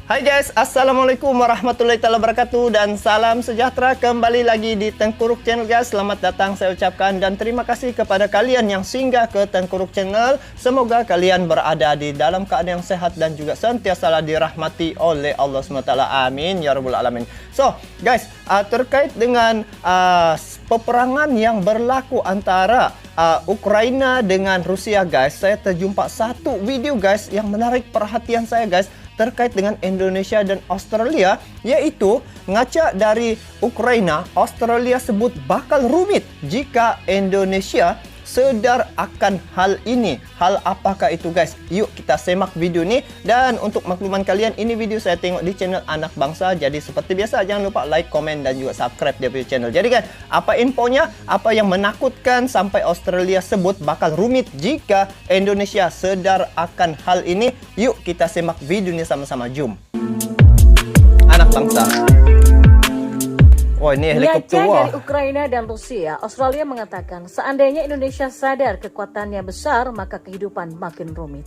Hai guys, Assalamualaikum warahmatullahi wabarakatuh dan salam sejahtera kembali lagi di Tengkuruk Channel guys. Selamat datang saya ucapkan dan terima kasih kepada kalian yang singgah ke Tengkuruk Channel. Semoga kalian berada di dalam keadaan yang sehat dan juga sentiasa dirahmati oleh Allah SWT. Amin ya rabbal alamin. So guys, terkait dengan peperangan yang berlaku antara Ukraina dengan Rusia guys, saya terjumpa satu video guys yang menarik perhatian saya guys, terkait dengan Indonesia dan Australia, yaitu ngaca dari Ukraina, Australia sebut bakal rumit jika Indonesia sedar akan hal ini. Hal apakah itu guys? Yuk kita semak video ini. Dan untuk makluman kalian, ini video saya tengok di channel Anak Bangsa. Jadi seperti biasa jangan lupa like, komen dan juga subscribe dia punya channel. Jadi kan, apa infonya? Apa yang menakutkan sampai Australia sebut bakal rumit jika Indonesia sedar akan hal ini? Yuk kita semak video ini sama-sama. Jom. Anak Bangsa. Oh, ini helikopter dari Ukraina dan Rusia, Australia mengatakan seandainya Indonesia sadar kekuatannya besar, maka kehidupan makin rumit.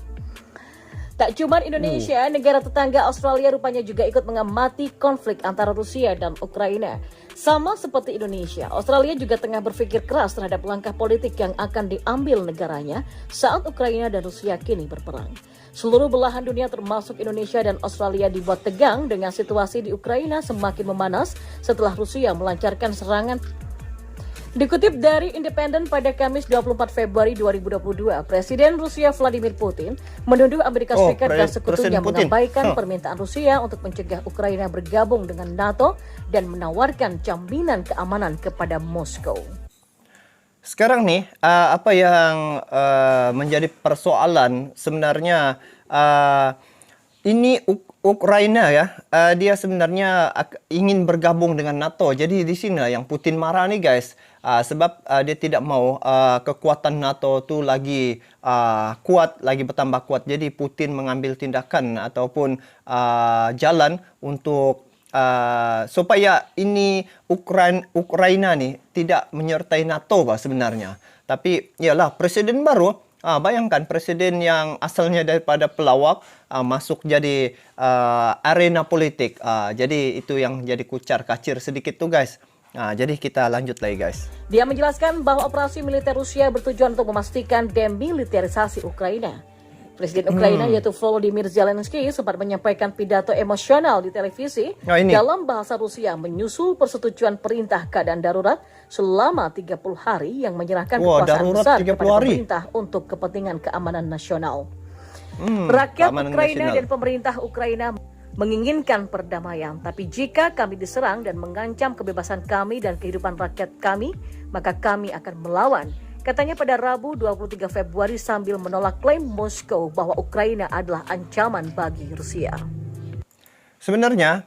Tak cuma Indonesia, negara tetangga Australia rupanya juga ikut mengamati konflik antara Rusia dan Ukraina. Sama seperti Indonesia, Australia juga tengah berpikir keras terhadap langkah politik yang akan diambil negaranya saat Ukraina dan Rusia kini berperang. Seluruh belahan dunia termasuk Indonesia dan Australia dibuat tegang dengan situasi di Ukraina semakin memanas setelah Rusia melancarkan serangan. Dikutip dari Independen pada Kamis 24 Februari 2022, Presiden Rusia Vladimir Putin menuduh Amerika Serikat dan sekutunya mengabaikan permintaan Rusia untuk mencegah Ukraina bergabung dengan NATO dan menawarkan jaminan keamanan kepada Moskow. Sekarang nih, apa yang menjadi persoalan sebenarnya, ini Ukraina ya, dia sebenarnya ingin bergabung dengan NATO. Jadi di sini yang Putin marah nih guys, sebab dia tidak mau kekuatan NATO tu lagi kuat, lagi bertambah kuat. Jadi Putin mengambil tindakan ataupun jalan untuk supaya ini Ukraina nih tidak menyertai NATO sebenarnya. Tapi yalah, presiden baru, bayangkan presiden yang asalnya daripada pelawak masuk jadi arena politik. Jadi itu yang jadi kucar kacir sedikit tuh guys. Jadi kita lanjut lagi guys. Dia menjelaskan bahwa operasi militer Rusia bertujuan untuk memastikan demilitarisasi Ukraina. Presiden Ukraina yaitu Volodymyr Zelensky sempat menyampaikan pidato emosional di televisi dalam bahasa Rusia menyusul persetujuan perintah keadaan darurat selama 30 hari yang menyerahkan kekuasaan besar kepada pemerintah untuk kepentingan keamanan nasional. Rakyat Ukraina dan pemerintah Ukraina menginginkan perdamaian, tapi jika kami diserang dan mengancam kebebasan kami dan kehidupan rakyat kami, maka kami akan melawan. Katanya pada Rabu 23 Februari sambil menolak klaim Moskow bahwa Ukraina adalah ancaman bagi Rusia. Sebenarnya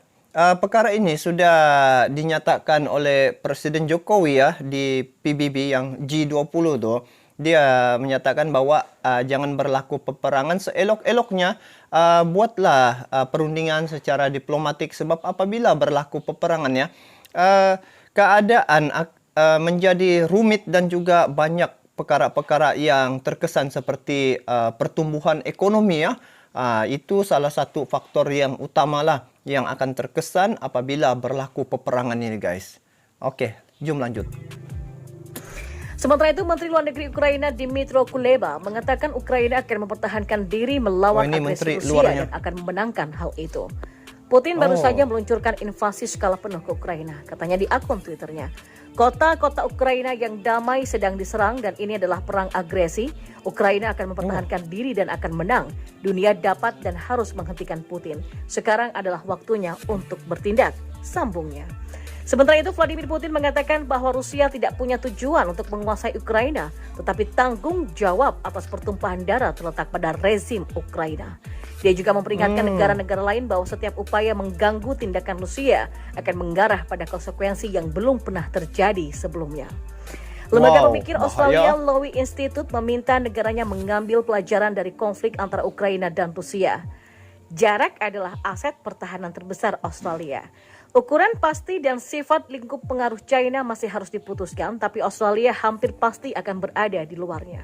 perkara ini sudah dinyatakan oleh Presiden Jokowi ya di PBB yang G20 tuh. Dia menyatakan bahwa jangan berlaku peperangan, seelok-eloknya buatlah perundingan secara diplomatik, sebab apabila berlaku peperangan ya, keadaan menjadi rumit dan juga banyak perkara-perkara yang terkesan seperti pertumbuhan ekonomi ya. Itu salah satu faktor yang utamalah yang akan terkesan apabila berlaku peperangan ini guys. Oke, jom lanjut. Sementara itu, Menteri Luar Negeri Ukraina Dmytro Kuleba mengatakan Ukraina akan mempertahankan diri melawan agresi Rusia dan akan memenangkan hal itu. Putin baru saja meluncurkan invasi skala penuh ke Ukraina. Katanya di akun Twitternya, kota-kota Ukraina yang damai sedang diserang dan ini adalah perang agresi. Ukraina akan mempertahankan diri dan akan menang. Dunia dapat dan harus menghentikan Putin. Sekarang adalah waktunya untuk bertindak, sambungnya. Sementara itu, Vladimir Putin mengatakan bahwa Rusia tidak punya tujuan untuk menguasai Ukraina, tetapi tanggung jawab atas pertumpahan darah terletak pada rezim Ukraina. Dia juga memperingatkan negara-negara lain bahwa setiap upaya mengganggu tindakan Rusia akan mengarah pada konsekuensi yang belum pernah terjadi sebelumnya. Lembaga pemikir Australia Lowy Institute meminta negaranya mengambil pelajaran dari konflik antara Ukraina dan Rusia. Jarak adalah aset pertahanan terbesar Australia. Ukuran pasti dan sifat lingkup pengaruh China masih harus diputuskan, tapi Australia hampir pasti akan berada di luarnya.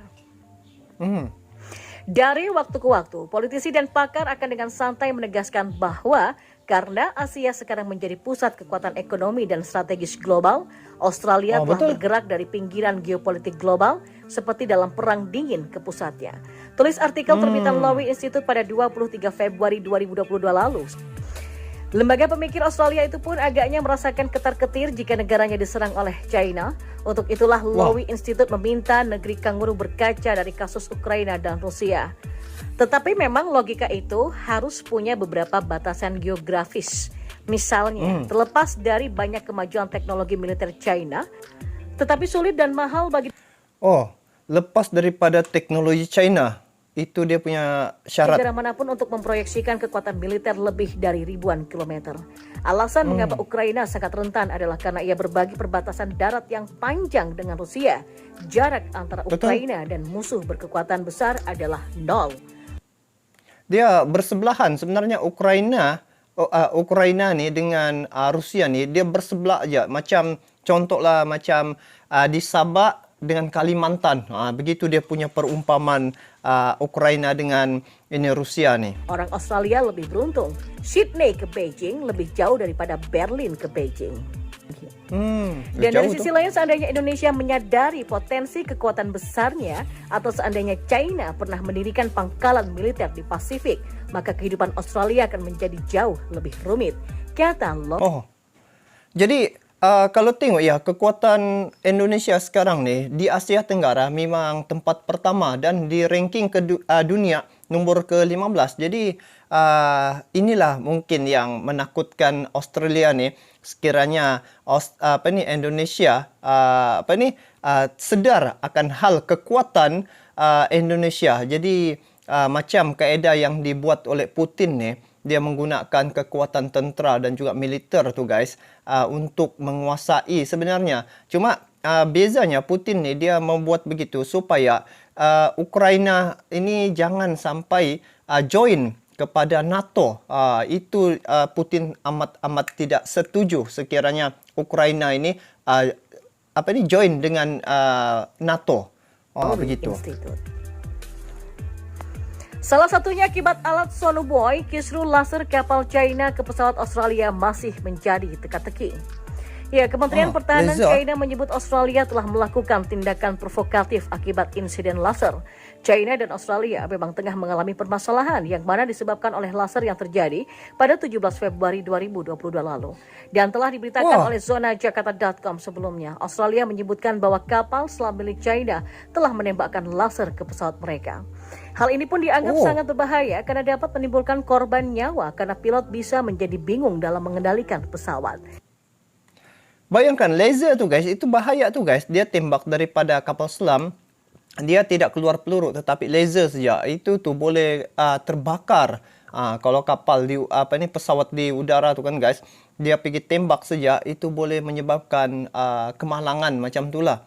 Dari waktu ke waktu, politisi dan pakar akan dengan santai menegaskan bahwa karena Asia sekarang menjadi pusat kekuatan ekonomi dan strategis global, Australia telah bergerak dari pinggiran geopolitik global seperti dalam perang dingin ke pusatnya. Tulis artikel terbitan Lowy Institute pada 23 Februari 2022 lalu. Lembaga pemikir Australia itu pun agaknya merasakan ketar-ketir jika negaranya diserang oleh China. Untuk itulah Lowy Institute meminta negeri kanguru berkaca dari kasus Ukraina dan Rusia. Tetapi memang logika itu harus punya beberapa batasan geografis. Misalnya, terlepas dari banyak kemajuan teknologi militer China, tetapi sulit dan mahal bagi... lepas daripada teknologi China. Itu dia punya syarat. Negara manapun untuk memproyeksikan kekuatan militer lebih dari ribuan kilometer. Alasan mengapa Ukraina sangat rentan adalah karena ia berbagi perbatasan darat yang panjang dengan Rusia. Jarak antara Ukraina dan musuh berkekuatan besar adalah 0. Dia bersebelahan. Sebenarnya Ukraina nih dengan Rusia nih, dia bersebelah aja. Macam contohlah macam di Sabah dengan Kalimantan. Begitu dia punya perumpamaan Ukraina dengan ini Rusia nih. Orang Australia lebih beruntung. Sydney ke Beijing lebih jauh daripada Berlin ke Beijing. Dan dari sisi lain, seandainya Indonesia menyadari potensi kekuatan besarnya, atau seandainya China pernah mendirikan pangkalan militer di Pasifik, maka kehidupan Australia akan menjadi jauh lebih rumit, kata Lowy. Jadi kalau tengok ya, kekuatan Indonesia sekarang nih di Asia Tenggara memang tempat pertama dan di ranking dunia nombor ke-15. Jadi inilah mungkin yang menakutkan Australia nih, sekiranya Indonesia sedar akan hal kekuatan Indonesia. Jadi macam kaedah yang dibuat oleh Putin nih, dia menggunakan kekuatan tentera dan juga militer tu guys untuk menguasai sebenarnya. Cuma bezanya Putin ni dia membuat begitu supaya Ukraina ini jangan sampai join kepada NATO. Itu Putin amat tidak setuju sekiranya Ukraina ini join dengan NATO. Begitu. Salah satunya akibat alat sonobuoy, kisru laser kapal China ke pesawat Australia masih menjadi teka-teki. Ya, Kementerian Pertahanan China menyebut Australia telah melakukan tindakan provokatif akibat insiden laser. China dan Australia memang tengah mengalami permasalahan yang mana disebabkan oleh laser yang terjadi pada 17 Februari 2022 lalu. Dan telah diberitakan oleh zonajakarta.com sebelumnya, Australia menyebutkan bahwa kapal selam milik China telah menembakkan laser ke pesawat mereka. Hal ini pun dianggap sangat berbahaya karena dapat menimbulkan korban nyawa karena pilot bisa menjadi bingung dalam mengendalikan pesawat. Bayangkan laser tu guys, itu bahaya tu guys. Dia tembak daripada kapal selam, dia tidak keluar peluru tetapi laser saja. Itu tu boleh terbakar. Kalau kapal pesawat di udara tu kan guys, dia pergi tembak saja, itu boleh menyebabkan kemalangan macam itulah.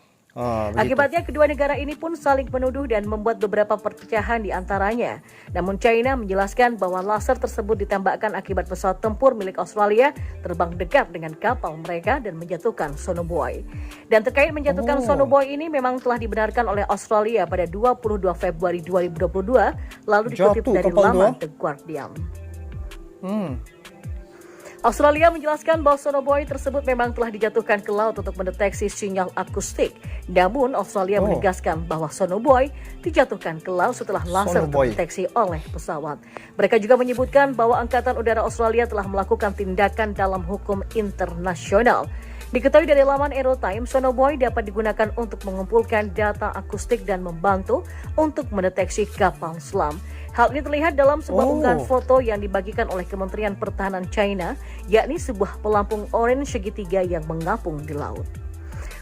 Akibatnya kedua negara ini pun saling menuduh dan membuat beberapa perpecahan di antaranya. Namun China menjelaskan bahwa laser tersebut ditembakkan akibat pesawat tempur milik Australia terbang dekat dengan kapal mereka dan menjatuhkan sonobuoy. Dan terkait menjatuhkan sonobuoy ini memang telah dibenarkan oleh Australia pada 22 Februari 2022 lalu dikutip dari laman The Guardian. Australia menjelaskan bahwa sonobuoy tersebut memang telah dijatuhkan ke laut untuk mendeteksi sinyal akustik. Namun Australia menegaskan bahwa sonobuoy dijatuhkan ke laut setelah laser terdeteksi oleh pesawat. Mereka juga menyebutkan bahwa Angkatan Udara Australia telah melakukan tindakan dalam hukum internasional. Diketahui dari laman Aerotime, sonobuoy dapat digunakan untuk mengumpulkan data akustik dan membantu untuk mendeteksi kapal selam. Hal ini terlihat dalam sebuah unggahan foto yang dibagikan oleh Kementerian Pertahanan China, yakni sebuah pelampung orange segitiga yang mengapung di laut.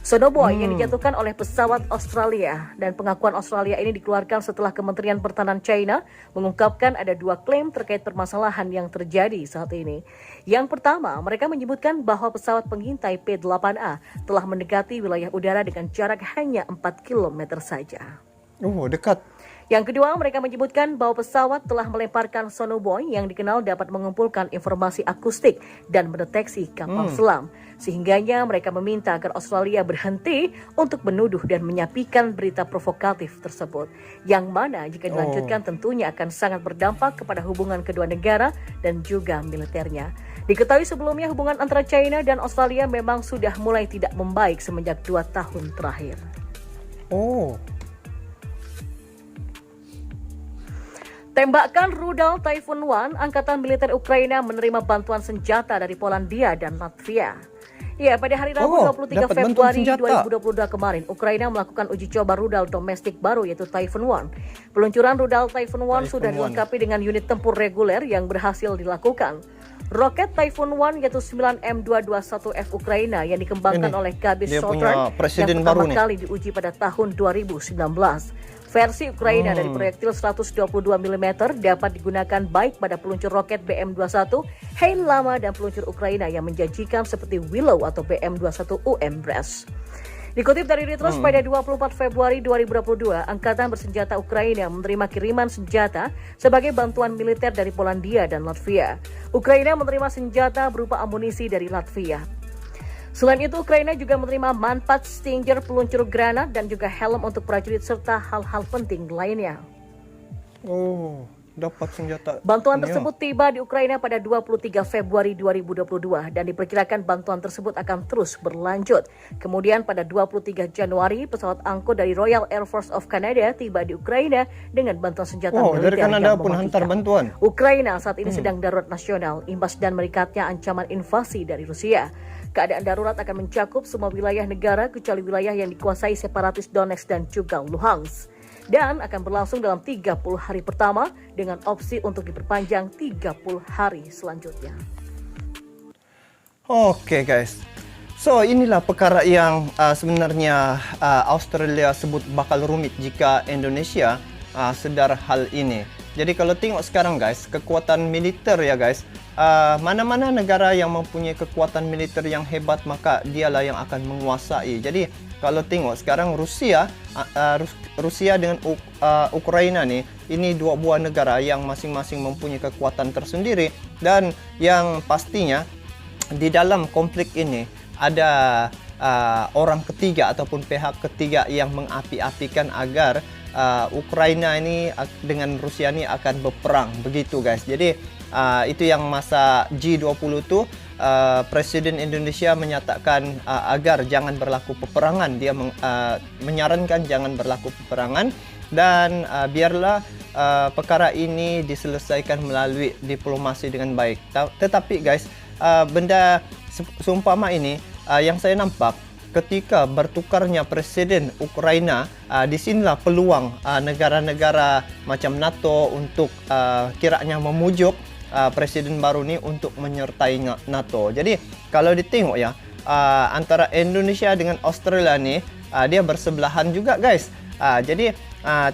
Sonobuoy yang dijatuhkan oleh pesawat Australia, dan pengakuan Australia ini dikeluarkan setelah Kementerian Pertahanan China mengungkapkan ada dua klaim terkait permasalahan yang terjadi saat ini. Yang pertama, mereka menyebutkan bahwa pesawat pengintai P-8A telah mendekati wilayah udara dengan jarak hanya 4 km saja. Dekat. Yang kedua, mereka menyebutkan bahwa pesawat telah melemparkan sonobuoy yang dikenal dapat mengumpulkan informasi akustik dan mendeteksi kapal selam. Sehingganya mereka meminta agar Australia berhenti untuk menuduh dan menyapikan berita provokatif tersebut. Yang mana jika dilanjutkan tentunya akan sangat berdampak kepada hubungan kedua negara dan juga militernya. Diketahui sebelumnya hubungan antara China dan Australia memang sudah mulai tidak membaik semenjak 2 tahun terakhir. Tembakan rudal Typhoon 1, Angkatan Militer Ukraina menerima bantuan senjata dari Polandia dan Latvia. Ya, pada hari Rabu 23 Februari 2022 kemarin, Ukraina melakukan uji coba rudal domestik baru yaitu Typhoon 1. Peluncuran rudal Typhoon 1 sudah dilengkapi dengan unit tempur reguler yang berhasil dilakukan. Roket Typhoon 1 yaitu 9M221F Ukraina yang dikembangkan oleh Gabis Southern yang pertama kali diuji pada tahun 2019. Versi Ukraina dari proyektil 122 mm dapat digunakan baik pada peluncur roket BM-21, Hail Lama dan peluncur Ukraina yang menjanjikan seperti Willow atau BM-21UM Brest. Dikutip dari Reuters pada 24 Februari 2022, Angkatan Bersenjata Ukraina menerima kiriman senjata sebagai bantuan militer dari Polandia dan Latvia. Ukraina menerima senjata berupa amunisi dari Latvia. Selain itu, Ukraina juga menerima manfaat Stinger peluncur granat dan juga helm untuk prajurit serta hal-hal penting lainnya. Dapat senjata. Bantuan tersebut tiba di Ukraina pada 23 Februari 2022 dan diperkirakan bantuan tersebut akan terus berlanjut. Kemudian pada 23 Januari, pesawat angkut dari Royal Air Force of Canada tiba di Ukraina dengan bantuan senjata militer dari Kanada pun hantar bantuan. Ukraina saat ini sedang darurat nasional, imbas dan meningkatnya ancaman invasi dari Rusia. Keadaan darurat akan mencakup semua wilayah negara kecuali wilayah yang dikuasai separatis Donetsk dan juga Luhansk. Dan akan berlangsung dalam 30 hari pertama dengan opsi untuk diperpanjang 30 hari selanjutnya. Oke guys, so inilah perkara yang sebenarnya Australia sebut bakal rumit jika Indonesia sedar hal ini. Jadi kalau tengok sekarang guys, kekuatan militer ya guys, mana-mana negara yang mempunyai kekuatan militer yang hebat maka dialah yang akan menguasai. Jadi kalau tengok sekarang Rusia dengan Ukraina nih, ini dua buah negara yang masing-masing mempunyai kekuatan tersendiri dan yang pastinya di dalam konflik ini ada orang ketiga ataupun pihak ketiga yang mengapi-apikan agar Ukraina ini dengan Rusia ini akan berperang begitu guys. Jadi itu yang masa G20 tu Presiden Indonesia menyatakan agar jangan berlaku peperangan. Dia menyarankan jangan berlaku peperangan dan biarlah perkara ini diselesaikan melalui diplomasi dengan baik. Tetapi guys, benda seumpama ini yang saya nampak ketika bertukarnya Presiden Ukraina, disinilah peluang negara-negara macam NATO untuk kiranya memujuk Presiden baru ni untuk menyertai NATO. Jadi kalau ditengok ya, antara Indonesia dengan Australia ni dia bersebelahan juga guys. Jadi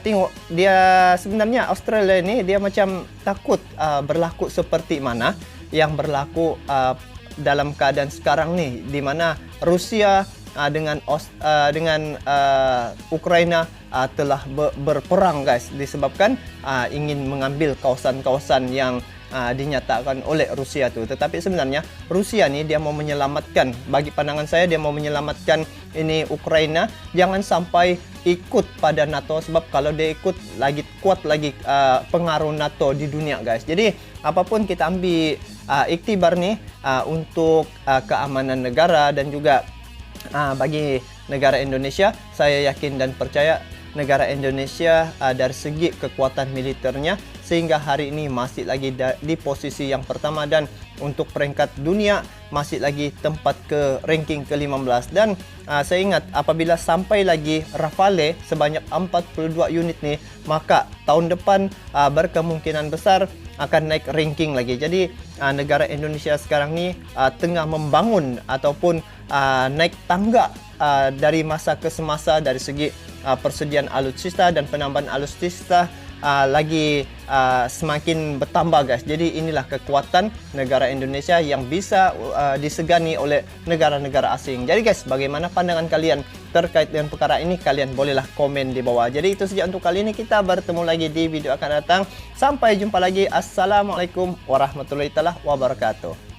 tengok dia sebenarnya Australia ni dia macam takut berlaku seperti mana yang berlaku dalam keadaan sekarang ni, di mana Rusia dengan Ukraina telah berperang guys, disebabkan ingin mengambil kawasan-kawasan yang dinyatakan oleh Rusia tu. Tetapi sebenarnya Rusia ni dia mau menyelamatkan, bagi pandangan saya dia mau menyelamatkan ini Ukraina jangan sampai ikut pada NATO, sebab kalau dia ikut lagi kuat lagi pengaruh NATO di dunia guys. Jadi apapun kita ambil iktibar ni untuk keamanan negara dan juga bagi negara Indonesia, saya yakin dan percaya negara Indonesia dari segi kekuatan militernya sehingga hari ini masih lagi di posisi yang pertama dan untuk peringkat dunia masih lagi tempat ke ranking ke-15 dan saya ingat apabila sampai lagi Rafale sebanyak 42 unit nih, maka tahun depan berkemungkinan besar akan naik ranking lagi. Jadi negara Indonesia sekarang ni tengah membangun ataupun naik tangga dari masa ke semasa dari segi persediaan alutsista dan penambahan alutsista lagi semakin bertambah guys. Jadi inilah kekuatan negara Indonesia yang bisa disegani oleh negara-negara asing. Jadi guys, bagaimana pandangan kalian terkait dengan perkara ini, kalian bolehlah komen di bawah. Jadi itu saja untuk kali ini, kita bertemu lagi di video akan datang. Sampai jumpa lagi. Assalamualaikum warahmatullahi wabarakatuh.